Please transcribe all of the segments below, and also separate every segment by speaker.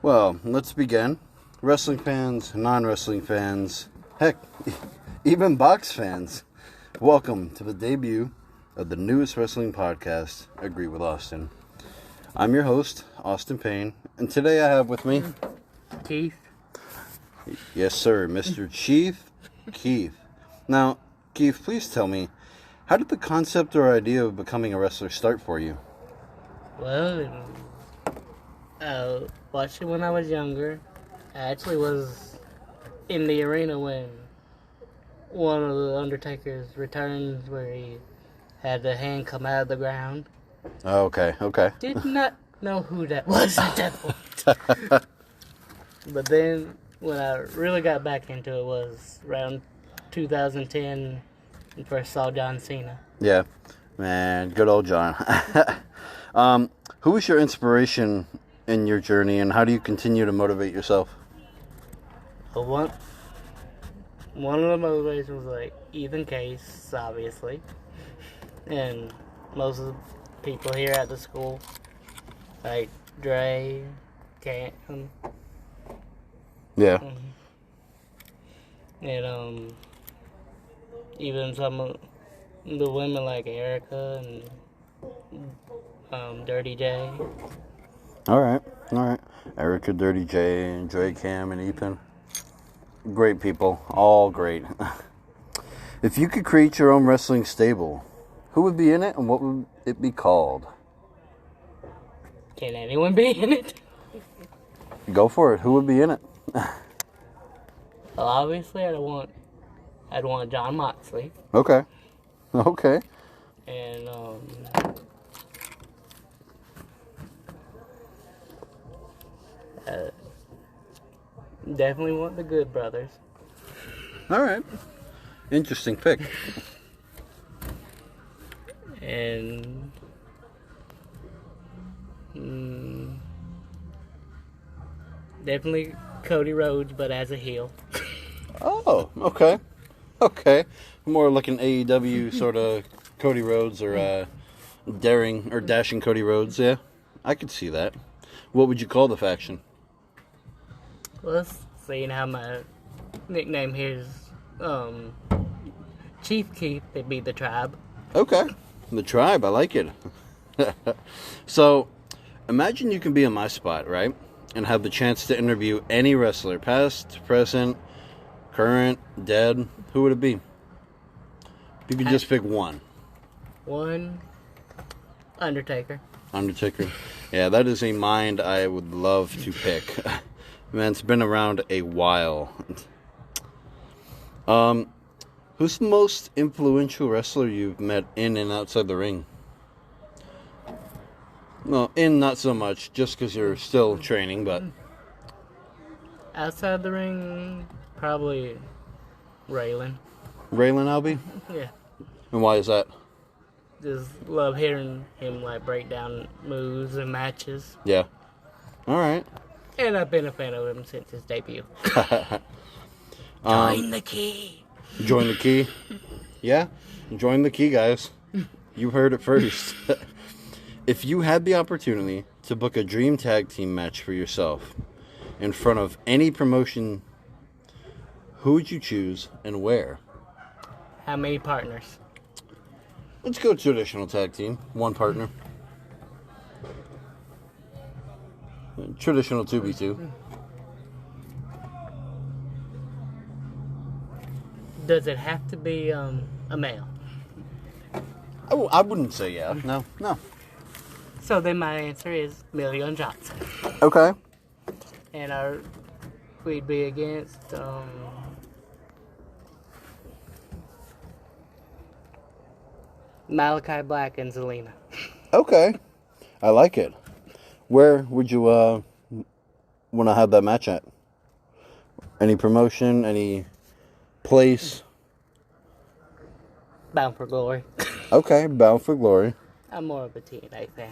Speaker 1: Well, let's begin. Wrestling fans, non-wrestling fans, heck, even box fans, welcome to the debut of the newest wrestling podcast, Agree with Austin. I'm your host, Austin Payne, and today I have with me...
Speaker 2: Keith.
Speaker 1: Yes, sir, Mr. Cheif Keith. Now, Keith, please tell me, how did the concept or idea of becoming a wrestler start for you?
Speaker 2: Well, I watched it when I was younger. I actually was in the arena when one of the Undertaker's returns where he had the hand come out of the ground.
Speaker 1: Oh, okay.
Speaker 2: Did not know who that was at that point. But then when I really got back into it was around 2010 and first saw John Cena.
Speaker 1: Yeah, man, good old John. Who was your inspiration in your journey, and how do you continue to motivate yourself?
Speaker 2: But one of the motivations was like Ethan Case, obviously, and most of the people here at the school, like Dre, Cam,
Speaker 1: Yeah.
Speaker 2: and even some of the women like Erica and Dirty J.
Speaker 1: All right. Erica, Dirty J, Dre, Cam, and Ethan. Great people, all great. If you could create your own wrestling stable, who would be in it, and what would it be called?
Speaker 2: Can anyone be in it?
Speaker 1: Go for it. Who would be in it?
Speaker 2: Well, obviously, I'd want John Moxley.
Speaker 1: Okay.
Speaker 2: And definitely want the Good Brothers.
Speaker 1: All right. Interesting pick.
Speaker 2: And definitely Cody Rhodes, but as a heel.
Speaker 1: Oh, okay. More like an AEW sort of Cody Rhodes or dashing Cody Rhodes. Yeah, I could see that. What would you call the faction?
Speaker 2: Well, seeing how my nickname here is Cheif Keith, it'd be the Tribe.
Speaker 1: Okay, the Tribe. I like it. So, imagine you can be in my spot, right? And have the chance to interview any wrestler, past, present, current, dead. Who would it be? If you could just pick one.
Speaker 2: One, Undertaker.
Speaker 1: Yeah, that is a mind I would love to pick. Man, it's been around a while. Who's the most influential wrestler you've met in and outside the ring? Well, in not so much, just because you're still training, but...
Speaker 2: Outside the ring, probably Raylan.
Speaker 1: Raylan Albee?
Speaker 2: Yeah.
Speaker 1: And why is that?
Speaker 2: Just love hearing him like break down moves and matches.
Speaker 1: Yeah. All right.
Speaker 2: And I've been a fan of him since his debut. Join the key.
Speaker 1: Join the key. Yeah. Join the key, guys. You heard it first. If you had the opportunity to book a dream tag team match for yourself in front of any promotion, who would you choose and where?
Speaker 2: How many partners?
Speaker 1: Let's go traditional tag team. One partner. Traditional 2v2.
Speaker 2: Does it have to be a male?
Speaker 1: Oh, I wouldn't say yeah. No.
Speaker 2: So then my answer is Million Johnson.
Speaker 1: Okay.
Speaker 2: And we'd be against Malachi Black and Zelina.
Speaker 1: Okay. I like it. Where would you want to have that match at? Any promotion? Any place?
Speaker 2: Bound for Glory.
Speaker 1: Okay, Bound for Glory.
Speaker 2: I'm more of a TNA fan.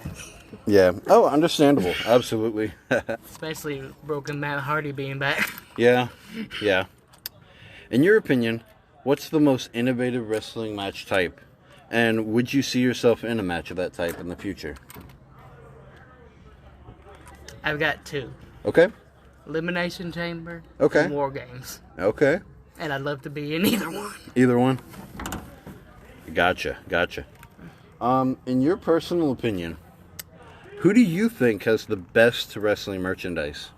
Speaker 1: Yeah. Oh, understandable. Absolutely.
Speaker 2: Especially Broken Matt Hardy being back.
Speaker 1: Yeah. In your opinion, what's the most innovative wrestling match type? And would you see yourself in a match of that type in the future?
Speaker 2: I've got two.
Speaker 1: Okay.
Speaker 2: Elimination Chamber.
Speaker 1: Okay.
Speaker 2: And War Games.
Speaker 1: Okay.
Speaker 2: And I'd love to be in either one.
Speaker 1: Either one? Gotcha. In your personal opinion, who do you think has the best wrestling merchandise?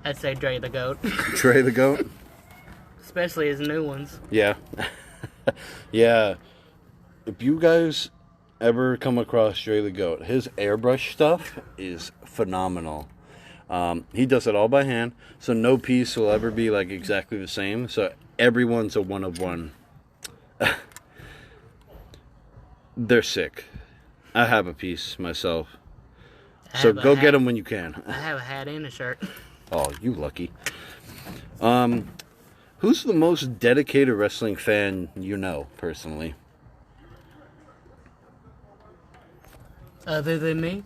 Speaker 2: I'd say Dre the Goat.
Speaker 1: Trey the Goat?
Speaker 2: Especially his new ones.
Speaker 1: Yeah. Yeah. If you guys ever come across Trey the Goat, his airbrush stuff is phenomenal. He does it all by hand, so no piece will ever be like exactly the same. So everyone's a one of one. They're sick. I have a piece myself. So go get them when you can.
Speaker 2: I have a hat and a shirt.
Speaker 1: Oh, you lucky. Who's the most dedicated wrestling fan you know, personally?
Speaker 2: Other than me?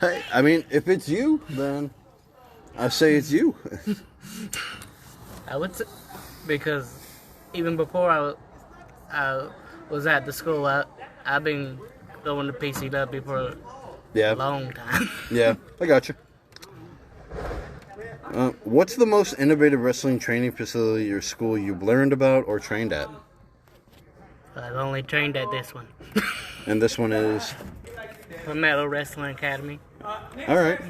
Speaker 1: Hey, I mean, if it's you, then I say it's you.
Speaker 2: I would say, because even before I was at the school, I've been going to PCW for a long time.
Speaker 1: Yeah, I got you. What's the most innovative wrestling training facility or school you've learned about or trained at?
Speaker 2: I've only trained at this one.
Speaker 1: And this one is?
Speaker 2: The Metal Wrestling Academy.
Speaker 1: All right.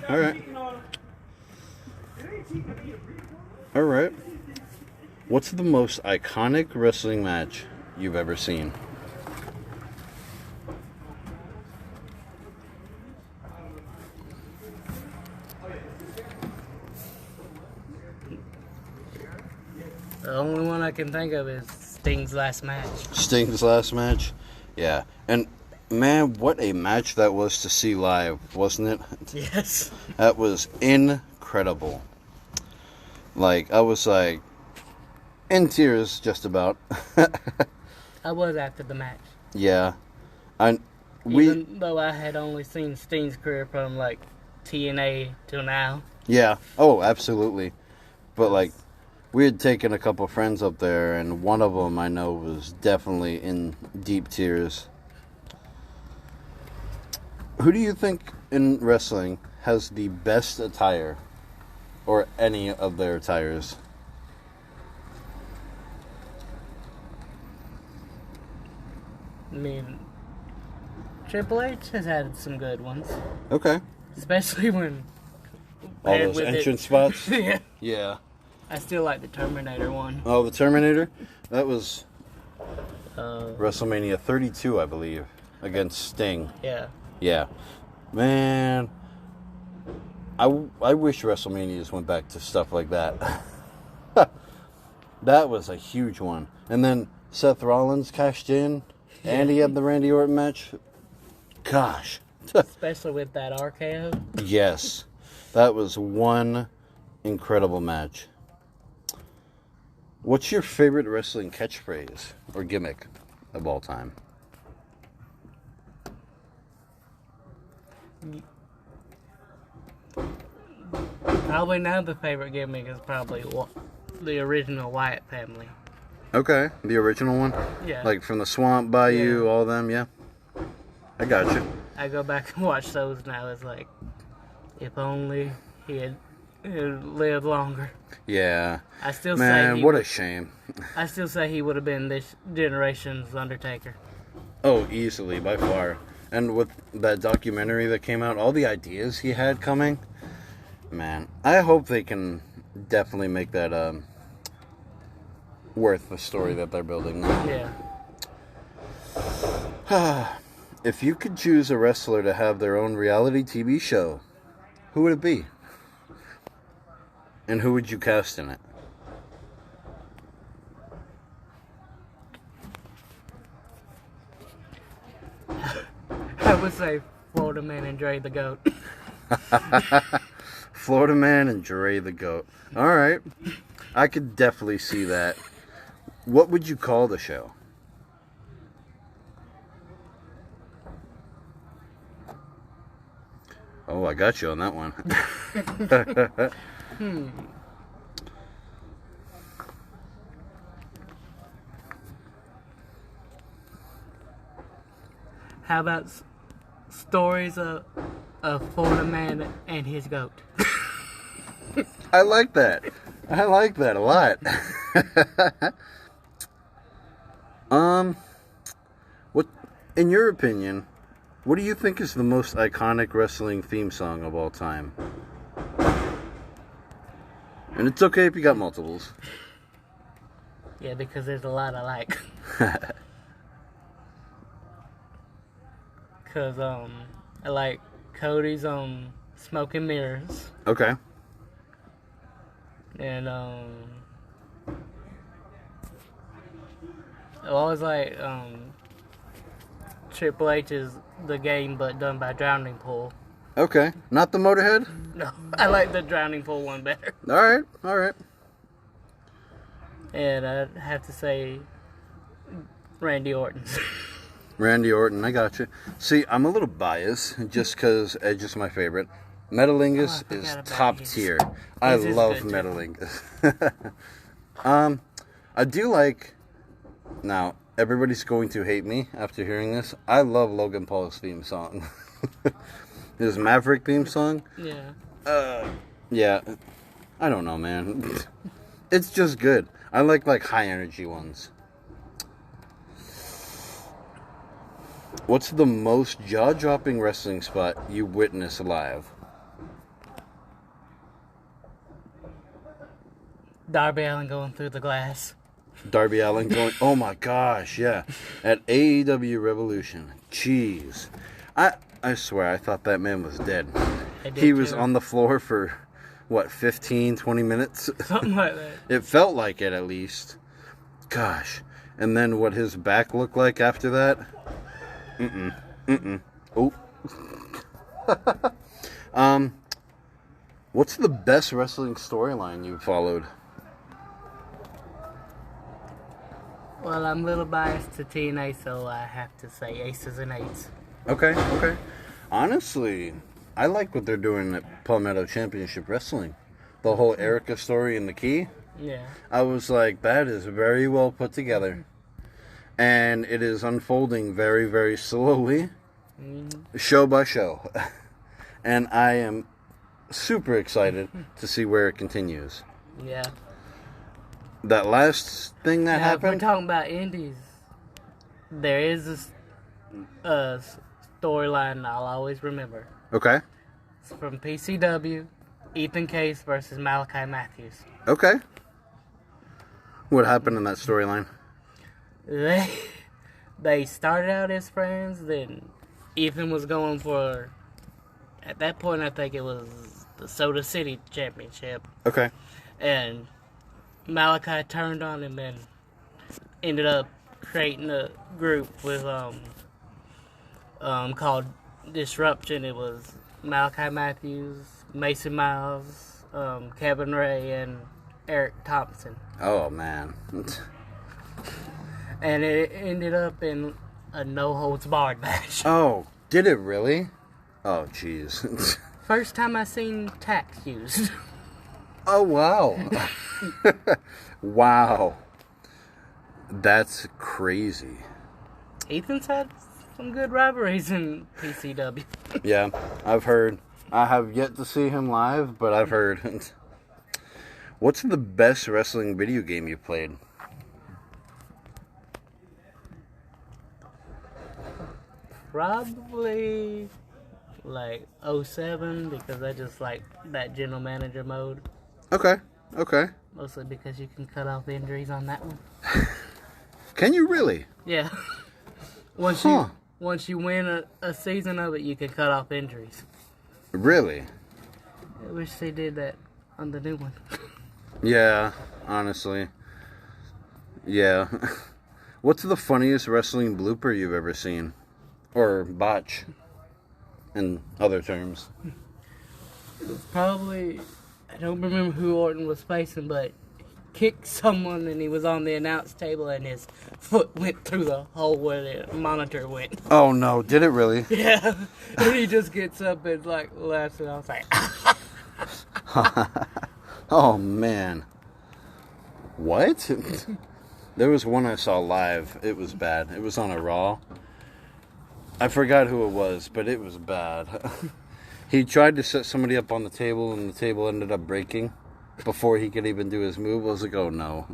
Speaker 1: What's the most iconic wrestling match you've ever seen?
Speaker 2: The only one I can think of is Sting's last match.
Speaker 1: Sting's last match? Yeah. And man, what a match that was to see live, wasn't it?
Speaker 2: Yes.
Speaker 1: That was incredible. Like, I was like in tears just about.
Speaker 2: I was after the match.
Speaker 1: Yeah.
Speaker 2: Even though I had only seen Sting's career from like TNA till now.
Speaker 1: Yeah. Oh, absolutely. But like, we had taken a couple friends up there, and one of them I know was definitely in deep tears. Who do you think in wrestling has the best attire, or any of their attires?
Speaker 2: I mean, Triple H has had some good ones.
Speaker 1: Okay.
Speaker 2: Especially when...
Speaker 1: All those entrance spots?
Speaker 2: Yeah.
Speaker 1: Yeah.
Speaker 2: I still like the Terminator one.
Speaker 1: Oh, the Terminator? That was WrestleMania 32, I believe, against Sting.
Speaker 2: Yeah.
Speaker 1: Yeah. Man, I wish WrestleManias went back to stuff like that. That was a huge one. And then Seth Rollins cashed in, and he had the Randy Orton match. Gosh.
Speaker 2: Especially with that RKO.
Speaker 1: Yes. That was one incredible match. What's your favorite wrestling catchphrase or gimmick of all time?
Speaker 2: Probably now the favorite gimmick is probably the original Wyatt family.
Speaker 1: Okay, the original one?
Speaker 2: Yeah.
Speaker 1: Like from the Swamp, Bayou,
Speaker 2: Yeah.
Speaker 1: all them, yeah? I got you.
Speaker 2: I go back and watch those now. It's like, if only he had lived longer.
Speaker 1: Yeah.
Speaker 2: I still
Speaker 1: Man,
Speaker 2: say
Speaker 1: what a shame.
Speaker 2: I still say he would have been this generation's Undertaker.
Speaker 1: Oh, easily, by far. And with that documentary that came out, all the ideas he had coming, man, I hope they can definitely make that worth the story that they're building now.
Speaker 2: Yeah.
Speaker 1: If you could choose a wrestler to have their own reality TV show, who would it be? And who would you cast in it?
Speaker 2: I would say Florida Man and Dre the Goat.
Speaker 1: Florida Man and Dre the Goat. All right. I could definitely see that. What would you call the show? Oh, I got you on that one.
Speaker 2: How about stories of Florida man and his goat?
Speaker 1: I like that. I like that a lot. What, in your opinion, what do you think is the most iconic wrestling theme song of all time? And it's okay if you got multiples.
Speaker 2: Yeah, because there's a lot I like. Cause I like Cody's Smoke and Mirrors.
Speaker 1: Okay.
Speaker 2: And I always like Triple H's The Game, but done by Drowning Pool.
Speaker 1: Okay. Not the Motorhead?
Speaker 2: No, I like the Drowning Pool one better.
Speaker 1: Alright, alright.
Speaker 2: And I'd have to say Randy Orton's.
Speaker 1: Randy Orton, I got you. See, I'm a little biased just because Edge is my favorite. Metalingus is top tier. I love Metalingus. I do like... Now, everybody's going to hate me after hearing this. I love Logan Paul's theme song. His Maverick theme song.
Speaker 2: Yeah.
Speaker 1: Yeah. I don't know, man. It's just good. I like high energy ones. What's the most jaw-dropping wrestling spot you witnessed live?
Speaker 2: Darby Allin going through the glass.
Speaker 1: Darby Allin going... Oh my gosh, yeah. At AEW Revolution. Jeez. I swear, I thought that man was dead. He was on the floor for, 15, 20 minutes?
Speaker 2: Something like that.
Speaker 1: It felt like it, at least. Gosh. And then what his back looked like after that? Oh. What's the best wrestling storyline you followed?
Speaker 2: Well, I'm a little biased to TNA, so I have to say Aces and Eights.
Speaker 1: Okay. Honestly, I like what they're doing at Palmetto Championship Wrestling. The whole Erica story in the key.
Speaker 2: Yeah.
Speaker 1: I was like, that is very well put together. And it is unfolding very, very slowly. Show by show. And I am super excited to see where it continues.
Speaker 2: Yeah.
Speaker 1: That last thing that
Speaker 2: Now, if we're
Speaker 1: happened...
Speaker 2: talking about indies, there is a storyline I'll always remember.
Speaker 1: Okay.
Speaker 2: It's from PCW, Ethan Case versus Malachi Matthews.
Speaker 1: Okay. What happened in that storyline?
Speaker 2: They started out as friends, then Ethan was going for, at that point I think it was the Soda City Championship.
Speaker 1: Okay.
Speaker 2: And Malachi turned on him and ended up creating a group with called Disruption. It was Malachi Matthews, Mason Miles, Kevin Ray, and Eric Thompson.
Speaker 1: Oh, man.
Speaker 2: And it ended up in a no-holds-barred match.
Speaker 1: Oh, did it really? Oh, jeez.
Speaker 2: First time I seen tax used.
Speaker 1: Oh, wow. Wow. That's crazy.
Speaker 2: Ethan's had some good rivalries in PCW.
Speaker 1: Yeah, I've heard. I have yet to see him live, but I've heard. What's the best wrestling video game you've played?
Speaker 2: Probably like 07 because I just like that general manager mode.
Speaker 1: Okay.
Speaker 2: Mostly because you can cut off injuries on that one.
Speaker 1: Can you really?
Speaker 2: Yeah. Once you win a season of it, you can cut off injuries.
Speaker 1: Really?
Speaker 2: I wish they did that on the new one.
Speaker 1: Yeah, honestly. Yeah. What's the funniest wrestling blooper you've ever seen? Or botch, in other terms.
Speaker 2: Probably, I don't remember who Orton was facing, but he kicked someone and he was on the announce table and his foot went through the hole where the monitor went.
Speaker 1: Oh no, did it really?
Speaker 2: Yeah. And he just gets up and like laughs and I was like,
Speaker 1: Oh man. What? There was one I saw live. It was bad. It was on a Raw. I forgot who it was, but it was bad. He tried to set somebody up on the table, and the table ended up breaking before he could even do his move. I was like, oh no.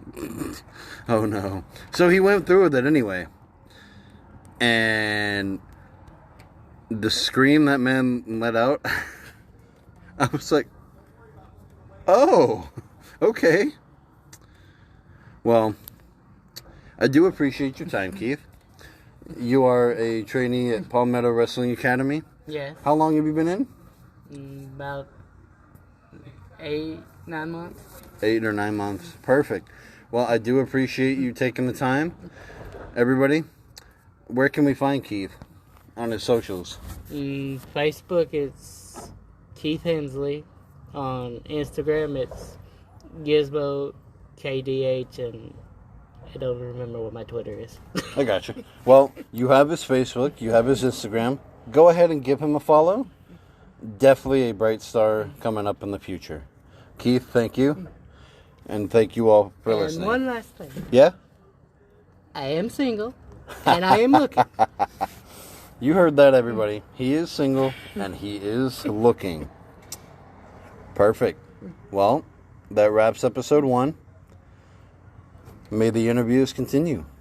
Speaker 1: Oh no. So he went through with it anyway. And the scream that man let out, I was like, oh, okay. Well, I do appreciate your time, Keith. You are a trainee at Palmetto Wrestling Academy.
Speaker 2: Yes.
Speaker 1: How long have you been in?
Speaker 2: About 8-9 months.
Speaker 1: 8 or 9 months. Perfect. Well, I do appreciate you taking the time. Everybody, where can we find Keith on his socials?
Speaker 2: Facebook, it's Keith Hensley. On Instagram, it's Gizmo KDH, and I don't remember what my Twitter is.
Speaker 1: I got you. Well, you have his Facebook, you have his Instagram. Go ahead and give him a follow. Definitely a bright star coming up in the future. Keith, thank you. And thank you all for listening.
Speaker 2: And one last thing.
Speaker 1: Yeah?
Speaker 2: I am single, and I am looking.
Speaker 1: You heard that, everybody. He is single, and he is looking. Perfect. Well, that wraps episode 1. May the interviews continue.